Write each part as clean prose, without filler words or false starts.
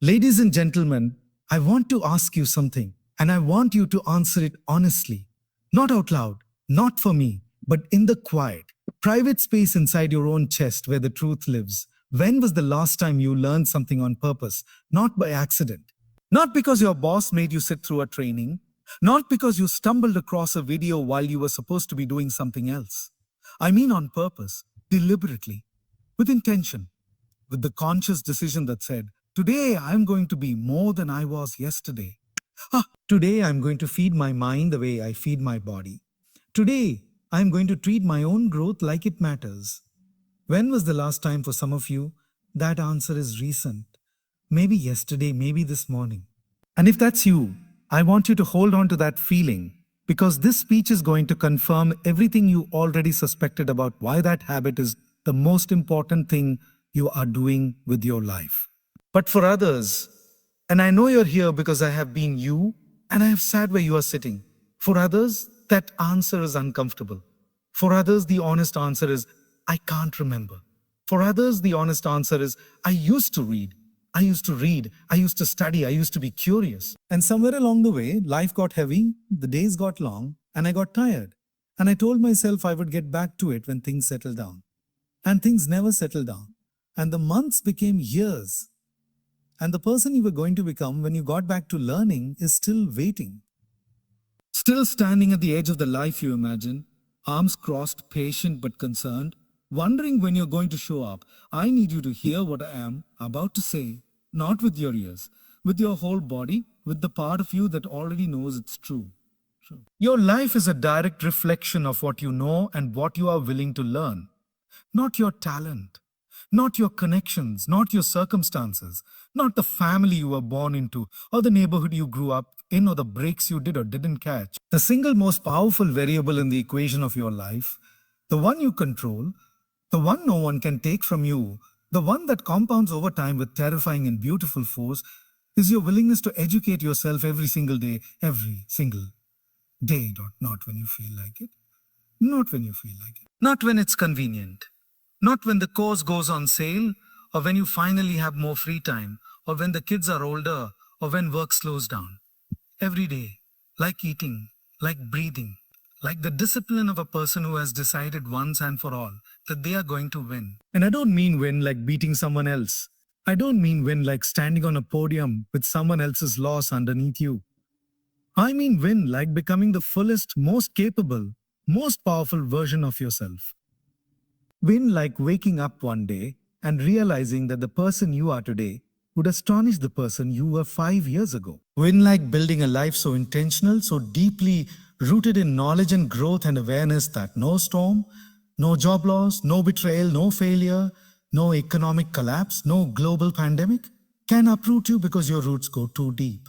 Ladies and gentlemen, I want to ask you something, and I want you to answer it honestly. Not out loud, not for me, but in the quiet, private space inside your own chest where the truth lives. When was the last time you learned something on purpose, not by accident? Not because your boss made you sit through a training, not because you stumbled across a video while you were supposed to be doing something else. I mean on purpose, deliberately, with intention, with the conscious decision that said, today I'm going to be more than I was yesterday. Today I'm going to feed my mind the way I feed my body. Today I'm going to treat my own growth like it matters. When was the last time for some of you? That answer is recent. Maybe yesterday, maybe this morning. And if that's you, I want you to hold on to that feeling because this speech is going to confirm everything you already suspected about why that habit is the most important thing you are doing with your life. But for others, and I know you're here because I have been you and I have sat where you are sitting. For others, that answer is uncomfortable. For others, the honest answer is, I can't remember. For others, the honest answer is, I used to read. I used to read. I used to study. I used to be curious. And somewhere along the way, life got heavy, the days got long, and I got tired. And I told myself I would get back to it when things settled down. And things never settled down. And the months became years. And the person you were going to become when you got back to learning is still waiting. Still standing at the edge of the life you imagine, arms crossed, patient but concerned, wondering when you're going to show up. I need you to hear what I am about to say, not with your ears, with your whole body, with the part of you that already knows it's true. Your life is a direct reflection of what you know and what you are willing to learn, not your talent. Not your connections, not your circumstances, not the family you were born into, or the neighborhood you grew up in, or the breaks you did or didn't catch. The single most powerful variable in the equation of your life, the one you control, the one no one can take from you, the one that compounds over time with terrifying and beautiful force, is your willingness to educate yourself every single day, not when you feel like it, not when you feel like it, not when it's convenient. Not when the course goes on sale, or when you finally have more free time, or when the kids are older, or when work slows down. Every day, like eating, like breathing, like the discipline of a person who has decided once and for all that they are going to win. And I don't mean win like beating someone else. I don't mean win like standing on a podium with someone else's loss underneath you. I mean win like becoming the fullest, most capable, most powerful version of yourself. Win like waking up one day and realizing that the person you are today would astonish the person you were 5 years ago. Win like building a life so intentional, so deeply rooted in knowledge and growth and awareness that no storm, no job loss, no betrayal, no failure, no economic collapse, no global pandemic can uproot you because your roots go too deep.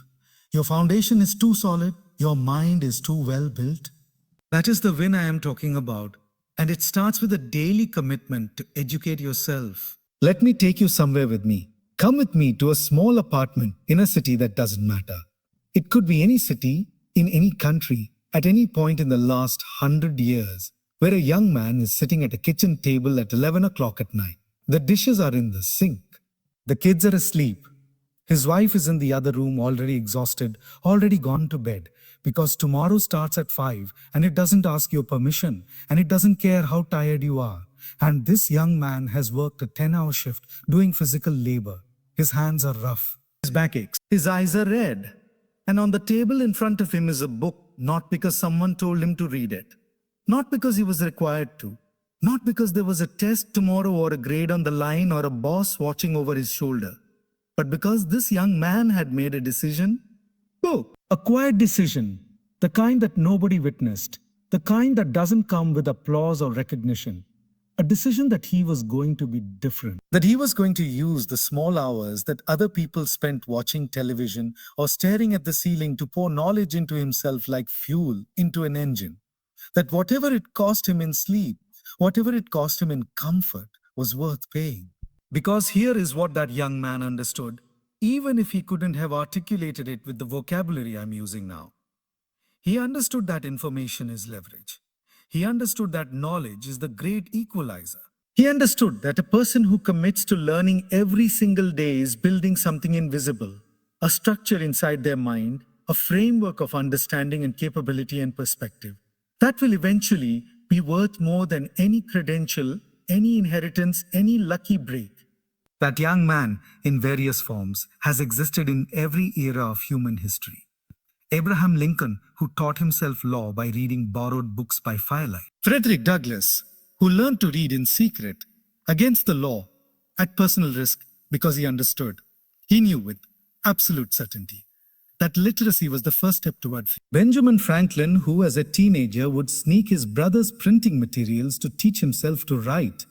Your foundation is too solid, your mind is too well built. That is the win I am talking about. And it starts with a daily commitment to educate yourself. Let me take you somewhere with me. Come with me to a small apartment in a city that doesn't matter. It could be any city, in any country, at any point in the last 100 years, where a young man is sitting at a kitchen table at 11 o'clock at night. The dishes are in the sink. The kids are asleep. His wife is in the other room already exhausted, already gone to bed. Because tomorrow starts at 5 and it doesn't ask your permission and it doesn't care how tired you are. And this young man has worked a 10-hour shift doing physical labor. His hands are rough. His back aches. His eyes are red. And on the table in front of him is a book, not because someone told him to read it. Not because he was required to. Not because there was a test tomorrow or a grade on the line or a boss watching over his shoulder. But because this young man had made a decision. Go. A quiet decision, the kind that nobody witnessed, the kind that doesn't come with applause or recognition. A decision that he was going to be different. That he was going to use the small hours that other people spent watching television or staring at the ceiling to pour knowledge into himself like fuel into an engine. That whatever it cost him in sleep, whatever it cost him in comfort, was worth paying. Because here is what that young man understood. Even if he couldn't have articulated it with the vocabulary I'm using now. He understood that information is leverage. He understood that knowledge is the great equalizer. He understood that a person who commits to learning every single day is building something invisible, a structure inside their mind, a framework of understanding and capability and perspective that will eventually be worth more than any credential, any inheritance, any lucky break. That young man, in various forms, has existed in every era of human history. Abraham Lincoln, who taught himself law by reading borrowed books by firelight. Frederick Douglass, who learned to read in secret, against the law, at personal risk because he understood. He knew with absolute certainty that literacy was the first step toward freedom. Benjamin Franklin, who as a teenager would sneak his brother's printing materials to teach himself to write,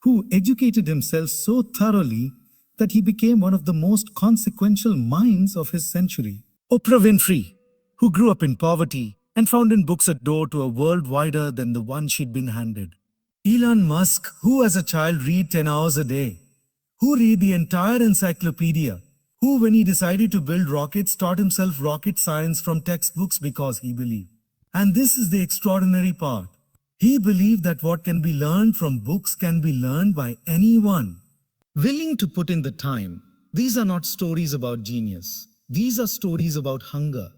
who educated himself so thoroughly that he became one of the most consequential minds of his century. Oprah Winfrey, who grew up in poverty and found in books a door to a world wider than the one she'd been handed. Elon Musk, who as a child read 10 hours a day, who read the entire encyclopedia, who when he decided to build rockets taught himself rocket science from textbooks because he believed. And this is the extraordinary part. He believed that what can be learned from books can be learned by anyone willing to put in the time. These are not stories about genius. These are stories about hunger,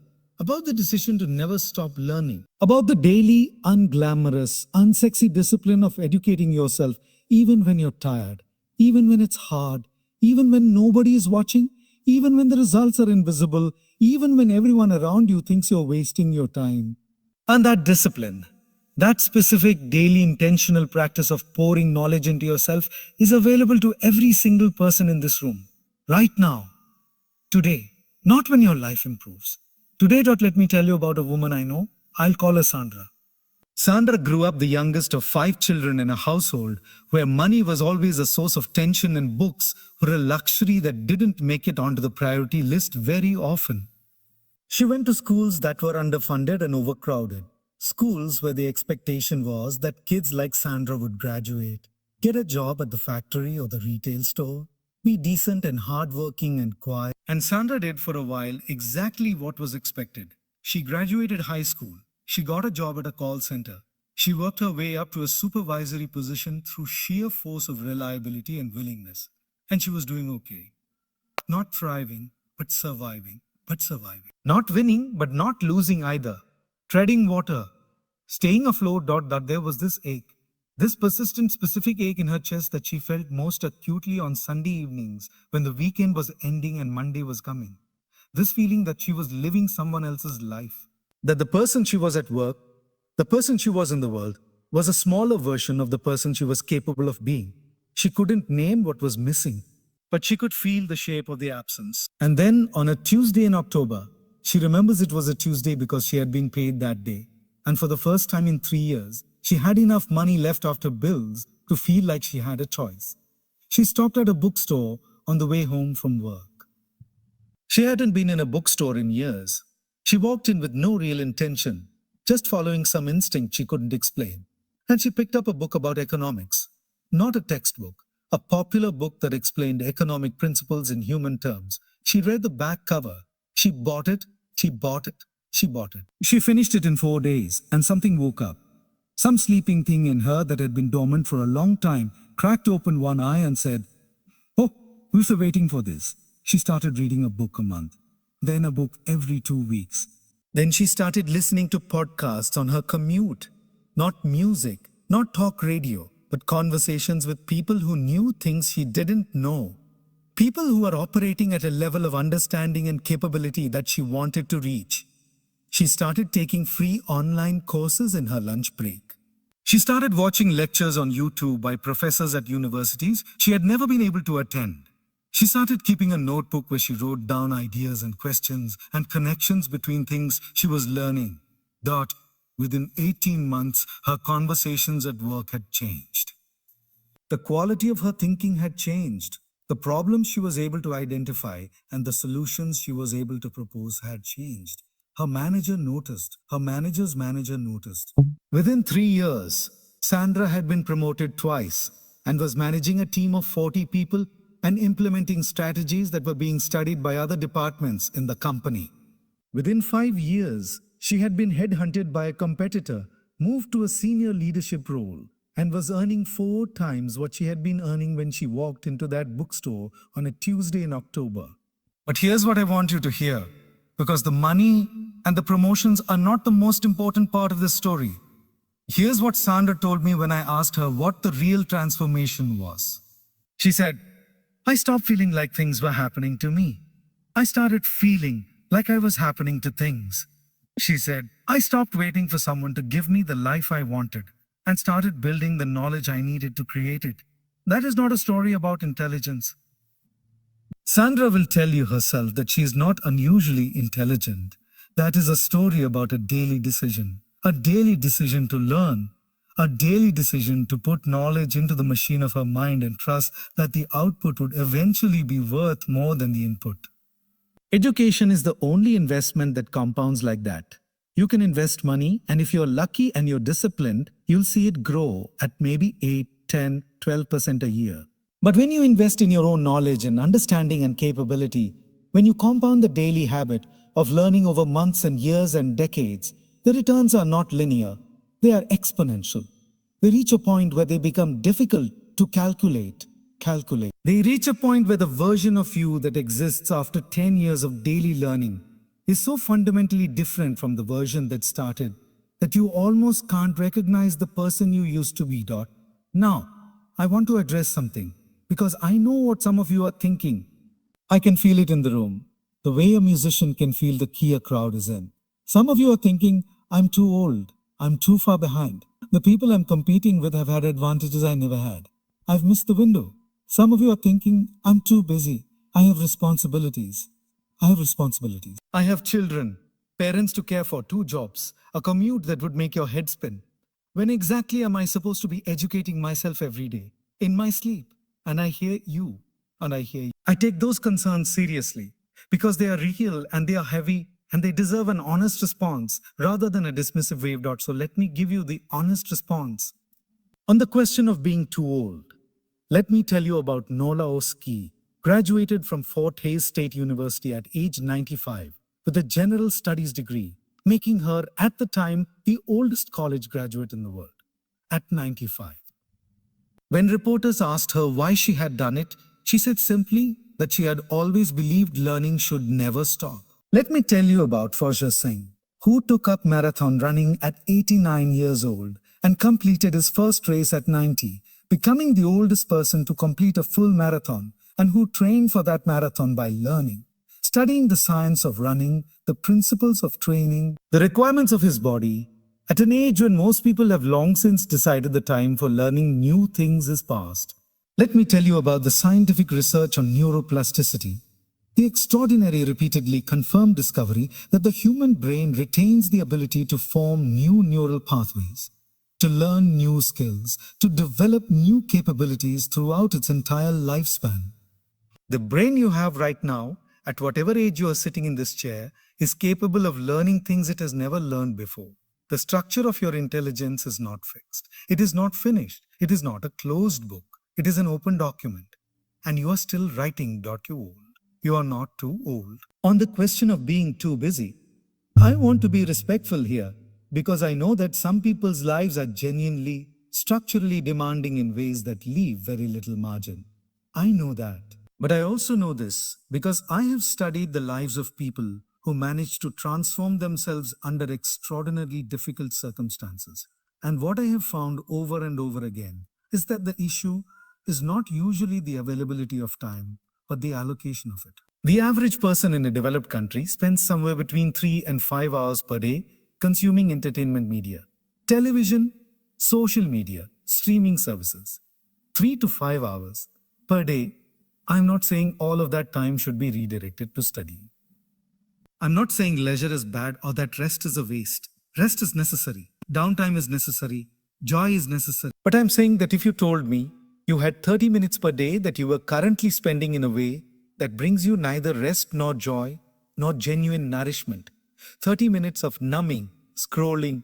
about the decision to never stop learning, about the daily, unglamorous, unsexy discipline of educating yourself even when you're tired, even when it's hard, even when nobody is watching, even when the results are invisible, even when everyone around you thinks you're wasting your time. And that discipline, that specific daily intentional practice of pouring knowledge into yourself is available to every single person in this room, right now, today, not when your life improves. Today, let me tell you about a woman I know. I'll call her Sandra. Sandra grew up the youngest of 5 children in a household where money was always a source of tension and books were a luxury that didn't make it onto the priority list very often. She went to schools that were underfunded and overcrowded. Schools where the expectation was that kids like Sandra would graduate, get a job at the factory or the retail store, be decent and hardworking and quiet. And Sandra did for a while exactly what was expected. She graduated high school. She got a job at a call center. She worked her way up to a supervisory position through sheer force of reliability and willingness. And she was doing okay. Not thriving, but surviving. Not winning, but not losing either. Treading water. Staying afloat. There was this ache. This persistent, specific ache in her chest that she felt most acutely on Sunday evenings when the weekend was ending and Monday was coming. This feeling that she was living someone else's life. That the person she was at work, the person she was in the world, was a smaller version of the person she was capable of being. She couldn't name what was missing, but she could feel the shape of the absence. And then on a Tuesday in October, she remembers it was a Tuesday because she had been paid that day. And for the first time in 3 years, she had enough money left after bills to feel like she had a choice. She stopped at a bookstore on the way home from work. She hadn't been in a bookstore in years. She walked in with no real intention, just following some instinct she couldn't explain. And she picked up a book about economics. Not a textbook, a popular book that explained economic principles in human terms. She read the back cover. She bought it. She finished it in 4 days, and something woke up. Some sleeping thing in her that had been dormant for a long time cracked open one eye and said, "Oh, we've been waiting for this." She started reading a book a month, then a book every 2 weeks. Then she started listening to podcasts on her commute. Not music, not talk radio, but conversations with people who knew things she didn't know. People who were operating at a level of understanding and capability that she wanted to reach. She started taking free online courses in her lunch break. She started watching lectures on YouTube by professors at universities she had never been able to attend. She started keeping a notebook where she wrote down ideas and questions and connections between things she was learning. Within 18 months, her conversations at work had changed. The quality of her thinking had changed. The problems she was able to identify and the solutions she was able to propose had changed. Her manager noticed. Her manager's manager noticed. Within 3 years, Sandra had been promoted twice and was managing a team of 40 people and implementing strategies that were being studied by other departments in the company. Within 5 years, she had been headhunted by a competitor, moved to a senior leadership role, and was earning 4 times what she had been earning when she walked into that bookstore on a Tuesday in October. But here's what I want you to hear, because the money and the promotions are not the most important part of this story. Here's what Sandra told me when I asked her what the real transformation was. She said, I stopped feeling like things were happening to me. I started feeling like I was happening to things. She said, I stopped waiting for someone to give me the life I wanted and started building the knowledge I needed to create it. That is not a story about intelligence. Sandra will tell you herself that she is not unusually intelligent. That is a story about a daily decision to learn, a daily decision to put knowledge into the machine of her mind and trust that the output would eventually be worth more than the input. Education is the only investment that compounds like that. You can invest money, and if you're lucky and you're disciplined, you'll see it grow at maybe 8, 10, 12% a year. But when you invest in your own knowledge and understanding and capability, when you compound the daily habit of learning over months and years and decades, the returns are not linear, they are exponential. They reach a point where they become difficult to calculate. They reach a point where the version of you that exists after 10 years of daily learning is so fundamentally different from the version that started that you almost can't recognize the person you used to be. Now, I want to address something because I know what some of you are thinking. I can feel it in the room, the way a musician can feel the key a crowd is in. Some of you are thinking, I'm too old, I'm too far behind. The people I'm competing with have had advantages I never had. I've missed the window. Some of you are thinking, I'm too busy. I have responsibilities. I have children, parents to care for, 2 jobs, a commute that would make your head spin. When exactly am I supposed to be educating myself every day? In my sleep. And I hear you. I take those concerns seriously because they are real and they are heavy and they deserve an honest response rather than a dismissive wave. So let me give you the honest response. On the question of being too old, let me tell you about Nola Oski, graduated from Fort Hays State University at age 95 with a general studies degree, making her at the time the oldest college graduate in the world, at 95. When reporters asked her why she had done it, she said simply that she had always believed learning should never stop. Let me tell you about Fauja Singh, who took up marathon running at 89 years old and completed his first race at 90, becoming the oldest person to complete a full marathon, and who trained for that marathon by learning, studying the science of running, the principles of training, the requirements of his body, at an age when most people have long since decided the time for learning new things is past. Let me tell you about the scientific research on neuroplasticity, the extraordinary repeatedly confirmed discovery that the human brain retains the ability to form new neural pathways, to learn new skills, to develop new capabilities throughout its entire lifespan. The brain you have right now, at whatever age you are sitting in this chair, is capable of learning things it has never learned before. The structure of your intelligence is not fixed. It is not finished. It is not a closed book. It is an open document. And you are still writing. You old. You are not too old. On the question of being too busy, I want to be respectful here because I know that some people's lives are genuinely, structurally demanding in ways that leave very little margin. I know that. But I also know this because I have studied the lives of people who managed to transform themselves under extraordinarily difficult circumstances. And what I have found over and over again is that the issue is not usually the availability of time, but the allocation of it. The average person in a developed country spends somewhere between 3 and 5 hours per day consuming entertainment media, television, social media, streaming services. 3 to 5 hours per day. I'm not saying all of that time should be redirected to studying. I'm not saying leisure is bad or that rest is a waste. Rest is necessary. Downtime is necessary. Joy is necessary. But I'm saying that if you told me you had 30 minutes per day that you were currently spending in a way that brings you neither rest nor joy nor genuine nourishment, 30 minutes of numbing, scrolling,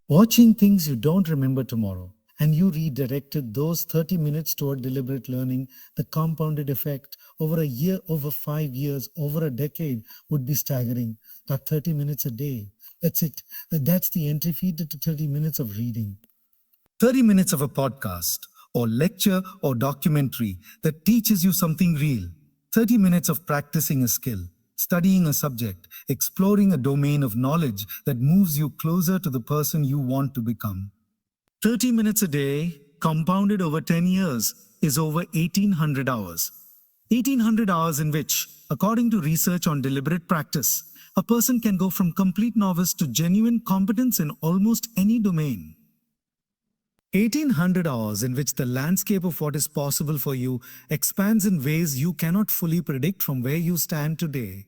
watching things you don't remember tomorrow, and you redirected those 30 minutes toward deliberate learning, the compounded effect over a year, over 5 years, over a decade would be staggering. That 30 minutes a day. That's it. That's the entry fee to 30 minutes of reading. 30 minutes of a podcast or lecture or documentary that teaches you something real. 30 minutes of practicing a skill, studying a subject, exploring a domain of knowledge that moves you closer to the person you want to become. 30 minutes a day, compounded over 10 years, is over 1800 hours. 1800 hours in which, according to research on deliberate practice, a person can go from complete novice to genuine competence in almost any domain. 1800 hours in which the landscape of what is possible for you expands in ways you cannot fully predict from where you stand today.